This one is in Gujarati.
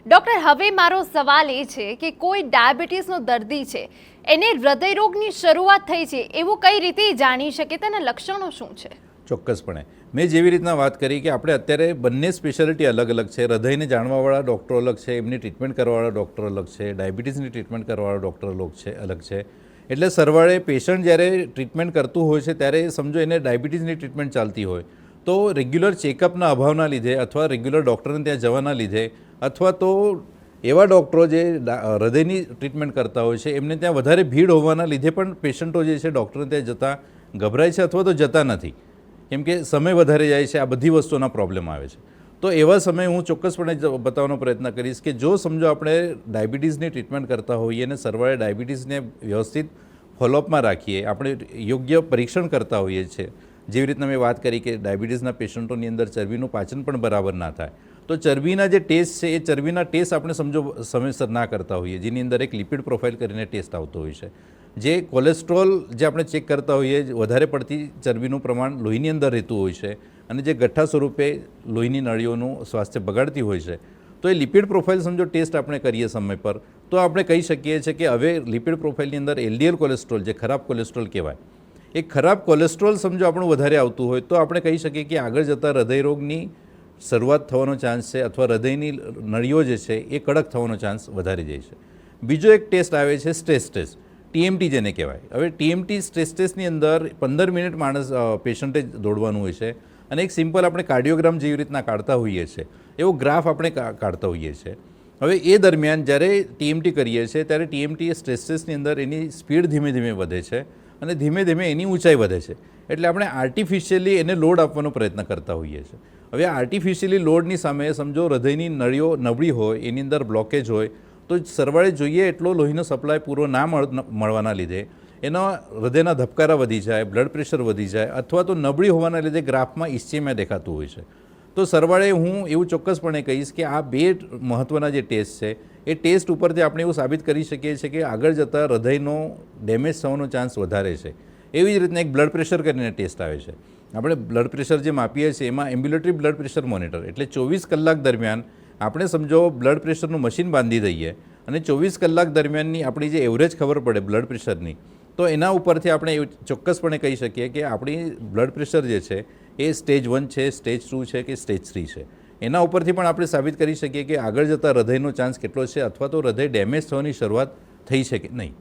ડૉક્ટર, હવે મારો સવાલ એ છે કે કોઈ ડાયાબિટીસનો દર્દી છે, એને હૃદયરોગની શરૂઆત થઈ છે એવું કઈ રીતે જાણી શકે? તેના લક્ષણો શું છે? ચોક્કસપણે મેં જેવી રીતના વાત કરી કે આપણે અત્યારે બંને સ્પેશિયાલિટી અલગ અલગ છે. હૃદયને જાણવાવાળા ડૉક્ટરો અલગ છે, એમની ટ્રીટમેન્ટ કરવાવાળા ડૉક્ટર અલગ છે, ડાયાબિટીસની ટ્રીટમેન્ટ કરવાવાળા ડૉક્ટર અલગ છે. એટલે સરવાળે પેશન્ટ જ્યારે ટ્રીટમેન્ટ કરતું હોય છે ત્યારે સમજો એને ડાયાબિટીસની ટ્રીટમેન્ટ ચાલતી હોય તો રેગ્યુલર ચેકઅપના અભાવના લીધે અથવા રેગ્યુલર ડૉક્ટરને ત્યાં જવાના લીધે અથવા તો એવા ડૉક્ટરો જે હૃદયની ટ્રીટમેન્ટ કરતા હોય છે એમને ત્યાં વધારે ભીડ હોવાના લીધે પણ પેશન્ટો જે છે ડૉક્ટરને ત્યાં જતાં ગભરાય છે અથવા તો જતા નથી, કેમ કે સમય વધારે જાય છે. આ બધી વસ્તુઓના પ્રોબ્લેમ આવે છે. તો એવા સમયે હું ચોક્કસપણે બતાવવાનો પ્રયત્ન કરીશ કે જો સમજો આપણે ડાયાબિટીસની ટ્રીટમેન્ટ કરતા હોઈએ અને સરવાળે ડાયાબિટીસને વ્યવસ્થિત ફોલોઅપમાં રાખીએ, આપણે યોગ્ય પરીક્ષણ કરતા હોઈએ છીએ, જેવી રીતના મેં વાત કરી કે ડાયાબિટીસના પેશન્ટોની અંદર ચરબીનું પાચન પણ બરાબર ના થાય તો ચરબીના જે ટેસ્ટ છે એ ચરબીના ટેસ્ટ આપણે સમજો સમયસર ના કરતા હોઈએ, જેની અંદર એક લિપિડ પ્રોફાઇલ કરીને ટેસ્ટ આવતો હોય છે. જે કોલેસ્ટ્રોલ જે આપણે ચેક કરતા હોઈએ, વધારે પડતી ચરબીનું પ્રમાણ લોહીની અંદર રહેતું હોય છે અને જે ગઠ્ઠા સ્વરૂપે લોહીની નળીઓનું સ્વાસ્થ્ય બગાડતી હોય છે. તો એ લિપિડ પ્રોફાઇલ સમજો ટેસ્ટ આપણે કરીએ સમય પર તો આપણે કહી શકીએ છીએ કે હવે લિપિડ પ્રોફાઇલની અંદર એલડીએલ કોલેસ્ટ્રોલ, જે ખરાબ કોલેસ્ટ્રોલ કહેવાય, એ ખરાબ કોલેસ્ટ્રોલ સમજો આપણું વધારે આવતું હોય તો આપણે કહી શકીએ કે આગળ જતાં હૃદયરોગની શરૂઆત થવાનો ચાન્સ છે અથવા હૃદયની નળીઓ જે છે એ કડક થવાનો ચાન્સ વધારી જાય છે. બીજો એક ટેસ્ટ આવે છે સ્ટ્રેસ ટેસ્ટ, ટીએમટી જેને કહેવાય. હવે ટીએમટી સ્ટ્રેસ ટેસ્ટની અંદર 15 મિનિટ માણસ પેશન્ટે દોડવાનું હોય છે અને એક સિમ્પલ આપણે કાર્ડિયોગ્રામ જેવી રીતના કાઢતા હોઈએ છીએ એવો ગ્રાફ આપણે કાઢતા હોઈએ છીએ. હવે એ દરમિયાન જ્યારે ટીએમટી કરીએ છીએ ત્યારે ટીએમટી સ્ટ્રેસ ટેસ્ટની અંદર એની સ્પીડ ધીમે ધીમે વધે છે અને ધીમે ધીમે એની ઊંચાઈ વધે છે. એટલે આપણે આર્ટિફિશિયલી એને લોડ આપવાનો પ્રયત્ન કરતા હોઈએ છીએ. હવે આર્ટિફિશિયલી લોડની સામે સમજો હૃદયની નળીઓ નબળી હોય, એની અંદર બ્લોકેજ હોય તો સરવાળે જોઈએ એટલો લોહીનો સપ્લાય પૂરો ના મળવાના લીધે એના હૃદયના ધબકારા વધી જાય, બ્લડ પ્રેશર વધી જાય અથવા તો નબળી હોવાના લીધે ગ્રાફમાં ઇસ્ચેમિયા દેખાતું હોય છે. તો સરવાળે હું એવું ચોક્કસપણે કહીશ કે આ બે મહત્ત્વના જે ટેસ્ટ છે એ ટેસ્ટ ઉપરથી આપણે એવું સાબિત કરી શકીએ છીએ કે આગળ જતાં હૃદયનો ડેમેજ થવાનો ચાન્સ વધારે છે. એવી જ રીતના એક બ્લડ પ્રેશર કરીને ટેસ્ટ આવે છે. આપણે બ્લડ પ્રેશર જે માપીએ છીએ એમાં એમ્બ્યુલેટરી બ્લડ પ્રેશર મોનિટર, એટલે 24 કલાક દરમિયાન આપણે સમજો બ્લડ પ્રેશરનું મશીન બાંધી દઈએ અને 24 કલાક દરમિયાનની આપણી જે એવરેજ ખબર પડે બ્લડ પ્રેશરની, તો એના ઉપરથી આપણે ચોક્કસપણે કહી શકીએ કે આપણી બ્લડ પ્રેશર જે છે એ સ્ટેજ 1 છે, સ્ટેજ 2 છે કે સ્ટેજ 3 છે. એના ઉપરથી પણ આપણે સાબિત કરી શકીએ કે આગળ જતાં હૃદયનો ચાન્સ કેટલો છે અથવા તો હૃદય ડેમેજ થવાની શરૂઆત થઈ છે કે નહીં.